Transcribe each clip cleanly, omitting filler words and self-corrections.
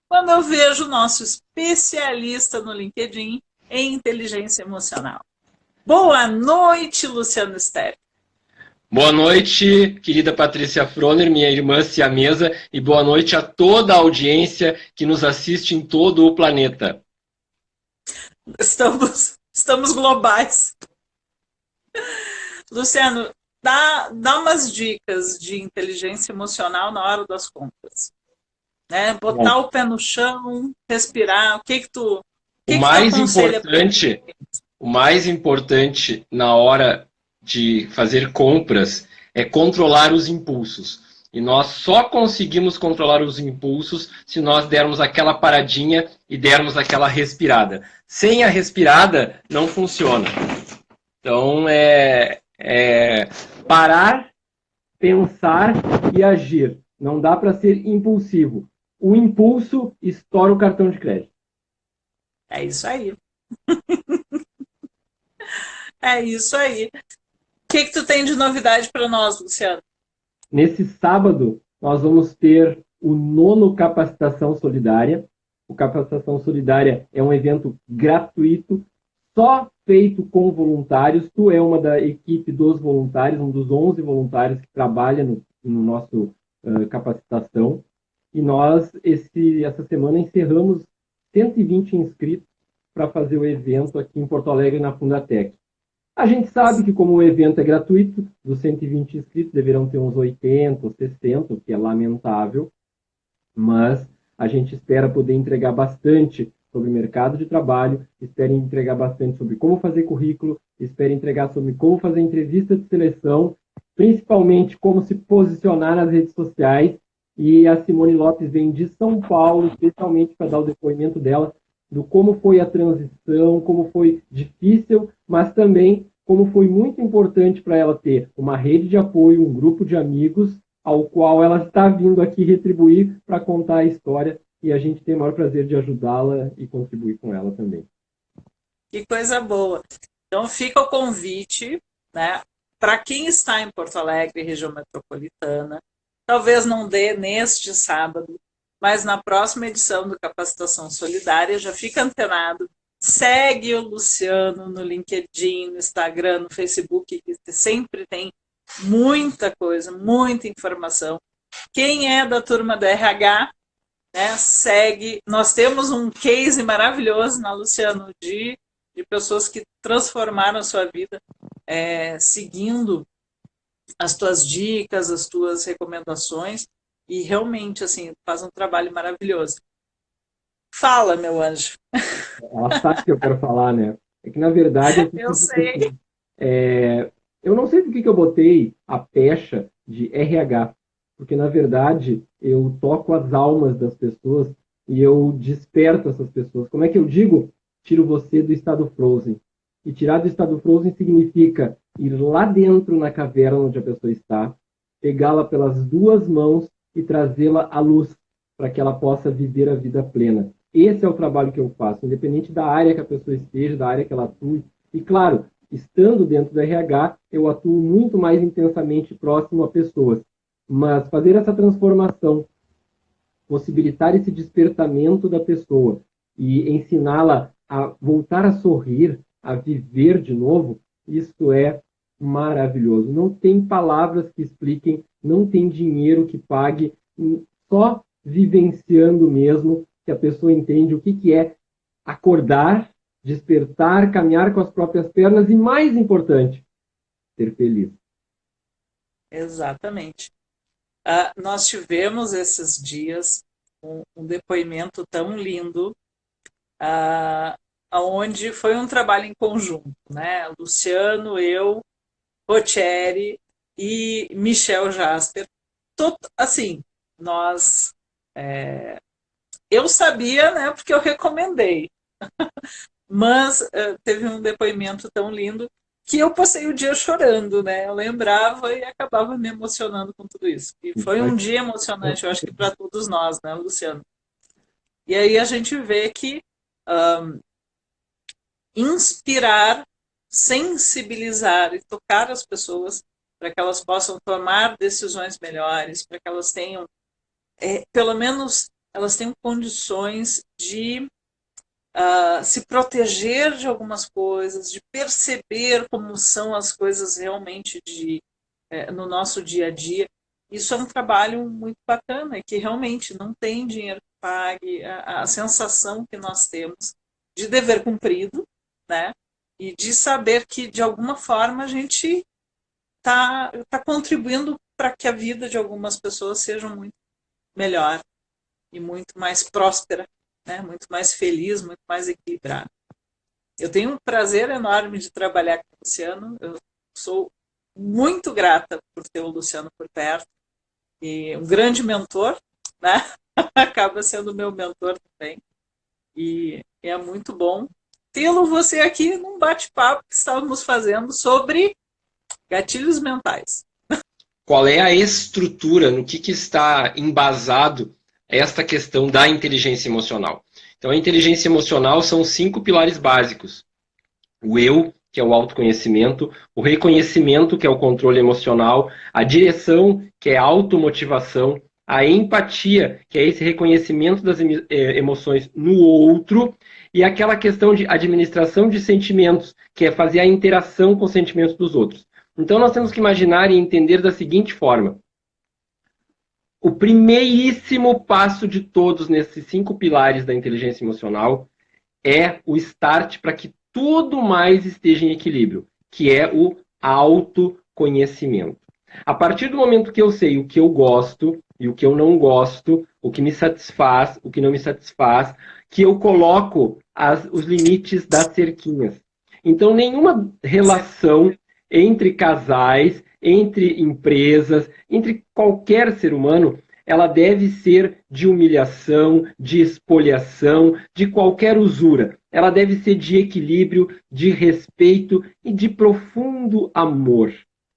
quando eu vejo o nosso especialista no LinkedIn em inteligência emocional. Boa noite, Luciano Stepp. Boa noite, querida Patrícia Froner, minha irmã siamesa, e boa noite a toda a audiência que nos assiste em todo o planeta. Estamos globais. Luciano, dá umas dicas de inteligência emocional na hora das compras. Né? Bom, Botar o pé no chão, respirar. O o que tu mais aconselha para importante, o mais importante na hora de fazer compras é controlar os impulsos. E nós só conseguimos controlar os impulsos se nós dermos aquela paradinha e dermos aquela respirada. Sem a respirada, não funciona. Então, parar, pensar e agir. Não dá para ser impulsivo. O impulso estoura o cartão de crédito. É isso aí. É isso aí. O que tu tem de novidade para nós, Luciano? Nesse sábado, nós vamos ter o 9º Capacitação Solidária. O Capacitação Solidária é um evento gratuito, só feito com voluntários. Tu é uma da equipe dos voluntários, um dos 11 voluntários que trabalha no nosso capacitação. E nós, essa semana, encerramos 120 inscritos para fazer o evento aqui em Porto Alegre, na Fundatec. A gente sabe que, como o evento é gratuito, dos 120 inscritos deverão ter uns 80 ou 60, o que é lamentável, mas a gente espera poder entregar bastante sobre o mercado de trabalho, espera entregar bastante sobre como fazer currículo, espera entregar sobre como fazer entrevista de seleção, principalmente como se posicionar nas redes sociais. E a Simone Lopes vem de São Paulo, especialmente para dar o depoimento dela do como foi a transição, como foi difícil, mas também como foi muito importante para ela ter uma rede de apoio, um grupo de amigos, ao qual ela está vindo aqui retribuir para contar a história, e a gente tem o maior prazer de ajudá-la e contribuir com ela também. Que coisa boa. Então fica o convite, né, para quem está em Porto Alegre, região metropolitana, talvez não dê neste sábado, mas na próxima edição do Capacitação Solidária, já fica antenado, segue o Luciano no LinkedIn, no Instagram, no Facebook, que sempre tem muita coisa, muita informação. Quem é da turma do RH, né, segue. Nós temos um case maravilhoso na Luciano de pessoas que transformaram a sua vida seguindo as tuas dicas, as tuas recomendações, e realmente, assim, faz um trabalho maravilhoso. Fala, meu anjo. Ela sabe que eu quero falar, né? É que, na verdade, Eu sei. eu não sei por que eu botei a pecha de RH, porque, na verdade, eu toco as almas das pessoas e eu desperto essas pessoas. Como é que eu digo? Tiro você do estado frozen. E tirar do estado frozen significa ir lá dentro na caverna onde a pessoa está, pegá-la pelas duas mãos e trazê-la à luz, para que ela possa viver a vida plena. Esse é o trabalho que eu faço, independente da área que a pessoa esteja, da área que ela atue. E, claro, estando dentro do RH, eu atuo muito mais intensamente próximo a pessoas. Mas fazer essa transformação, possibilitar esse despertamento da pessoa e ensiná-la a voltar a sorrir, a viver de novo, isso é maravilhoso. Não tem palavras que expliquem, não tem dinheiro que pague, só vivenciando mesmo que a pessoa entende o que é acordar, despertar, caminhar com as próprias pernas e, mais importante, ser feliz. Exatamente. Nós tivemos esses dias um depoimento tão lindo, onde foi um trabalho em conjunto, né? Luciano, eu, Rocheri e Michel Jasper. Assim, nós... eu sabia, né, porque eu recomendei, mas teve um depoimento tão lindo que eu passei o dia chorando, né? Eu lembrava e acabava me emocionando com tudo isso. E foi um dia emocionante, eu acho que para todos nós, né, Luciano? E aí a gente vê que inspirar, sensibilizar e tocar as pessoas para que elas possam tomar decisões melhores, para que elas tenham, pelo menos, elas têm condições de se proteger de algumas coisas, de perceber como são as coisas realmente no nosso dia a dia. Isso é um trabalho muito bacana, que realmente não tem dinheiro que pague, a sensação que nós temos de dever cumprido, né? E de saber que, de alguma forma, a gente está contribuindo para que a vida de algumas pessoas seja muito melhor e muito mais próspera, né? Muito mais feliz, muito mais equilibrada. Eu tenho um prazer enorme de trabalhar com o Luciano. Eu sou muito grata por ter o Luciano por perto. E um grande mentor, né? Acaba sendo meu mentor também. E é muito bom tê-lo você aqui num bate-papo que estávamos fazendo sobre gatilhos mentais. Qual é a estrutura, no que está embasado esta questão da inteligência emocional? Então, a inteligência emocional são 5 pilares básicos. O eu, que é o autoconhecimento, o reconhecimento, que é o controle emocional, a direção, que é a automotivação, a empatia, que é esse reconhecimento das emoções no outro, e aquela questão de administração de sentimentos, que é fazer a interação com os sentimentos dos outros. Então, nós temos que imaginar e entender da seguinte forma. O primeiríssimo passo de todos nesses 5 pilares da inteligência emocional é o start para que tudo mais esteja em equilíbrio, que é o autoconhecimento. A partir do momento que eu sei o que eu gosto e o que eu não gosto, o que me satisfaz, o que não me satisfaz, que eu coloco os limites das cerquinhas. Então, nenhuma relação entre casais, entre empresas, entre qualquer ser humano, ela deve ser de humilhação, de espoliação, de qualquer usura. Ela deve ser de equilíbrio, de respeito e de profundo amor.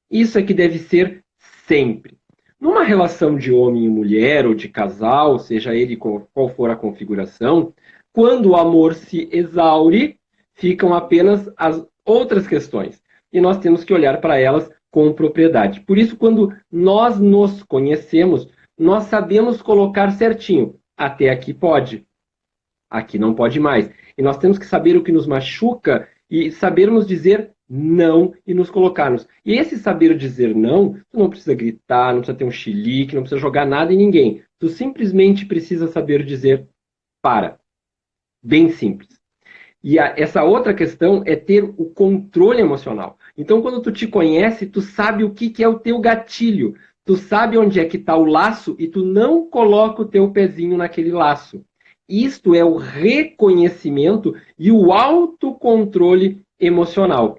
Isso é que deve ser sempre. Numa relação de homem e mulher, ou de casal, seja ele qual for a configuração, quando o amor se exaure, ficam apenas as outras questões. E nós temos que olhar para elas com propriedade. Por isso, quando nós nos conhecemos, nós sabemos colocar certinho. Até aqui pode, aqui não pode mais. E nós temos que saber o que nos machuca e sabermos dizer não e nos colocarmos. E esse saber dizer não, tu não precisa gritar, não precisa ter um chilique, não precisa jogar nada em ninguém. Tu simplesmente precisa saber dizer para. Bem simples. E essa outra questão é ter o controle emocional. Então, quando tu te conhece, tu sabe o que é o teu gatilho. Tu sabe onde é que está o laço e tu não coloca o teu pezinho naquele laço. Isto é o reconhecimento e o autocontrole emocional.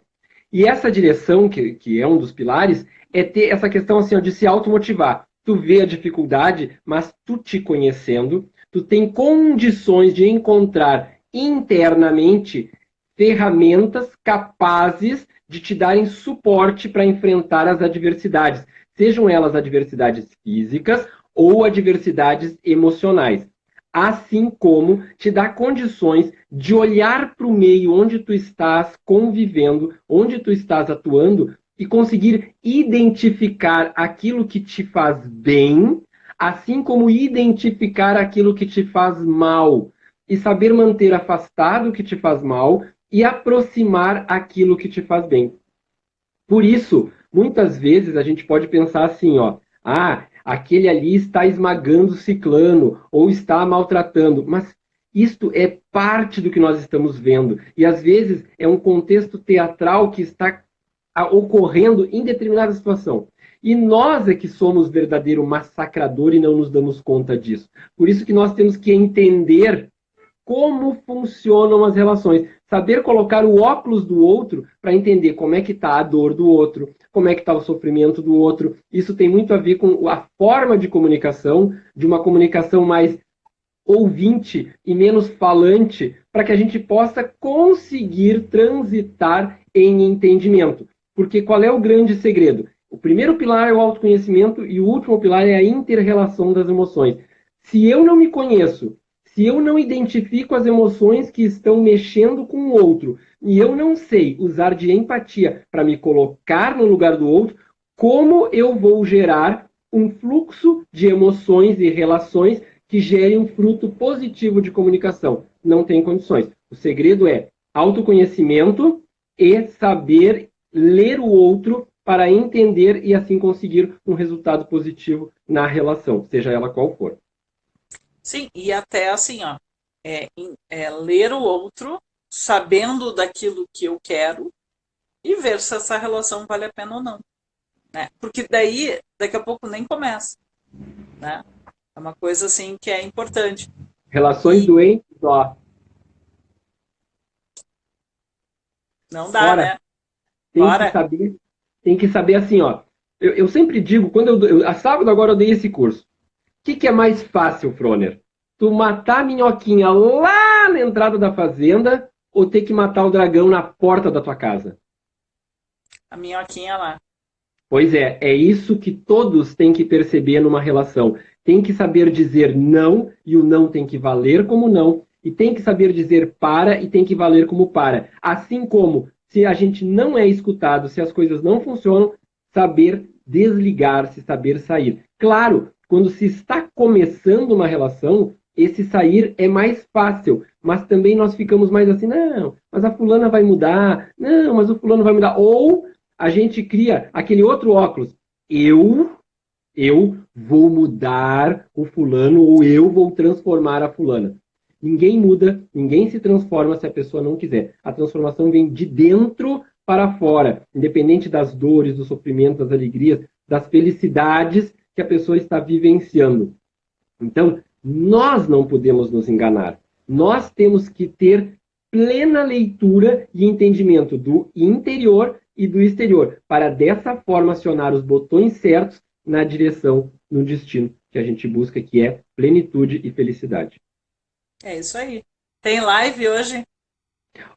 E essa direção, que é um dos pilares, é ter essa questão assim, de se automotivar. Tu vê a dificuldade, mas tu te conhecendo, tu tem condições de encontrar internamente ferramentas capazes de te darem suporte para enfrentar as adversidades, sejam elas adversidades físicas ou adversidades emocionais. Assim como te dá condições de olhar para o meio onde tu estás convivendo, onde tu estás atuando e conseguir identificar aquilo que te faz bem, assim como identificar aquilo que te faz mal e saber manter afastado o que te faz mal e aproximar aquilo que te faz bem. Por isso, muitas vezes a gente pode pensar assim, aquele ali está esmagando o ciclano ou está maltratando, mas isto é parte do que nós estamos vendo. E às vezes é um contexto teatral que está ocorrendo em determinada situação. E nós é que somos o verdadeiro massacrador e não nos damos conta disso. Por isso que nós temos que entender como funcionam as relações. Saber colocar o óculos do outro para entender como é que está a dor do outro, como é que está o sofrimento do outro. Isso tem muito a ver com a forma de comunicação, de uma comunicação mais ouvinte e menos falante, para que a gente possa conseguir transitar em entendimento. Porque qual é o grande segredo? O primeiro pilar é o autoconhecimento e o último pilar é a inter-relação das emoções. Se eu não me conheço, se eu não identifico as emoções que estão mexendo com o outro e eu não sei usar de empatia para me colocar no lugar do outro, como eu vou gerar um fluxo de emoções e relações que gerem um fruto positivo de comunicação. Não tem condições. O segredo é autoconhecimento e saber ler o outro para entender e assim conseguir um resultado positivo na relação, seja ela qual for. Sim, e até assim, ó, ler o outro, sabendo daquilo que eu quero e ver se essa relação vale a pena ou não. Né? Porque daí, daqui a pouco nem começa. Né? É uma coisa assim que é importante. Relações doentes, ó. Não dá, Fora. né? Fora. Tem que saber assim, ó. Eu sempre digo, a sábado agora eu dei esse curso. O que é mais fácil, Froner? Tu matar a minhoquinha lá na entrada da fazenda ou ter que matar o dragão na porta da tua casa? A minhoquinha lá. Pois é isso que todos têm que perceber numa relação. Tem que saber dizer não, e o não tem que valer como não, e tem que saber dizer para, e tem que valer como para. Assim como, se a gente não é escutado, se as coisas não funcionam, saber desligar-se, saber sair. Claro, quando se está começando uma relação, esse sair é mais fácil, mas também nós ficamos mais assim, não, mas a fulana vai mudar, não, mas o fulano vai mudar. Ou a gente cria aquele outro óculos. Eu vou mudar o fulano ou eu vou transformar a fulana. Ninguém muda, ninguém se transforma se a pessoa não quiser. A transformação vem de dentro para fora, independente das dores, dos sofrimentos, das alegrias, das felicidades que a pessoa está vivenciando. Então, nós não podemos nos enganar. Nós temos que ter plena leitura e entendimento do interior e do exterior, para dessa forma acionar os botões certos na direção, no destino que a gente busca, que é plenitude e felicidade. É isso aí. Tem live hoje?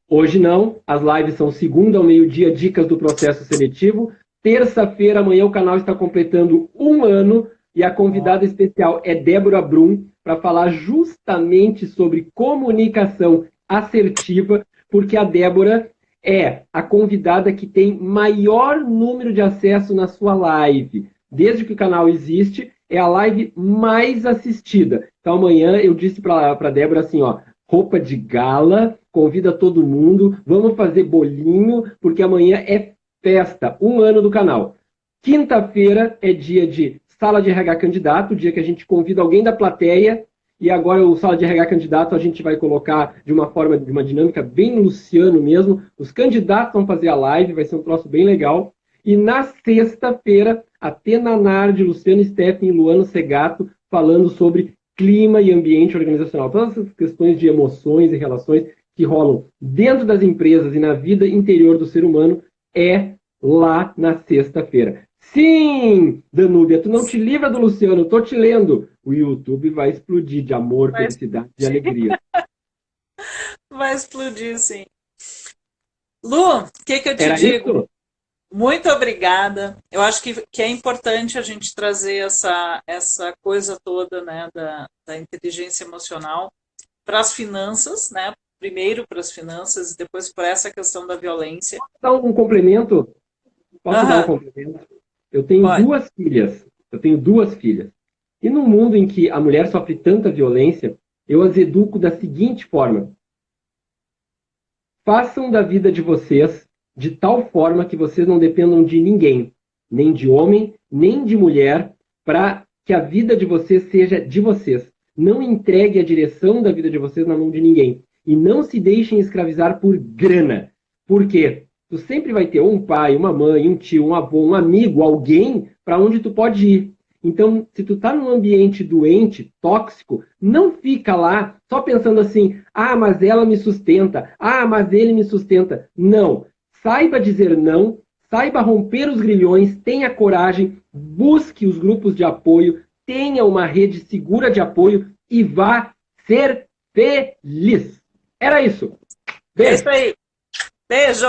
Hoje não, as lives são segunda ao meio-dia, dicas do processo seletivo. Terça-feira, amanhã, o canal está completando 1 ano e a convidada especial é Débora Brum, para falar justamente sobre comunicação assertiva, porque a Débora é a convidada que tem maior número de acesso na sua live. Desde que o canal existe, é a live mais assistida. Então amanhã eu disse para a Débora assim, ó, roupa de gala, convida todo mundo, vamos fazer bolinho, porque amanhã é festa, 1 ano do canal. Quinta-feira é dia de Sala de RH Candidato, dia que a gente convida alguém da plateia, e agora o Sala de RH Candidato a gente vai colocar de uma forma, de uma dinâmica bem Luciano mesmo. Os candidatos vão fazer a live, vai ser um troço bem legal. E na sexta-feira, a Tena Nardi, Luciano Steffen e Luano Segato falando sobre clima e ambiente organizacional. Todas essas questões de emoções e relações que rolam dentro das empresas e na vida interior do ser humano é lá na sexta-feira. Sim, Danúbia, tu não te livra do Luciano, eu tô te lendo. O YouTube vai explodir de amor, felicidade e alegria. Vai explodir, sim. Lu, o que eu te digo? Isso? Muito obrigada. Eu acho que é importante a gente trazer essa coisa toda, né, da inteligência emocional para as finanças, né? Primeiro para as finanças e depois para essa questão da violência. Posso dar um complemento? Posso dar um complemento? Eu tenho duas filhas. E num mundo em que a mulher sofre tanta violência, eu as educo da seguinte forma. Façam da vida de vocês de tal forma que vocês não dependam de ninguém, nem de homem, nem de mulher, para que a vida de vocês seja de vocês. Não entregue a direção da vida de vocês na mão de ninguém. E não se deixem escravizar por grana. Por quê? Tu sempre vai ter um pai, uma mãe, um tio, um avô, um amigo, alguém para onde tu pode ir. Então, se tu tá num ambiente doente, tóxico, não fica lá só pensando assim, ah, mas ela me sustenta, ah, mas ele me sustenta. Não. Saiba dizer não, saiba romper os grilhões, tenha coragem, busque os grupos de apoio, tenha uma rede segura de apoio e vá ser feliz. Era isso. Beijo. É isso aí. Beijo.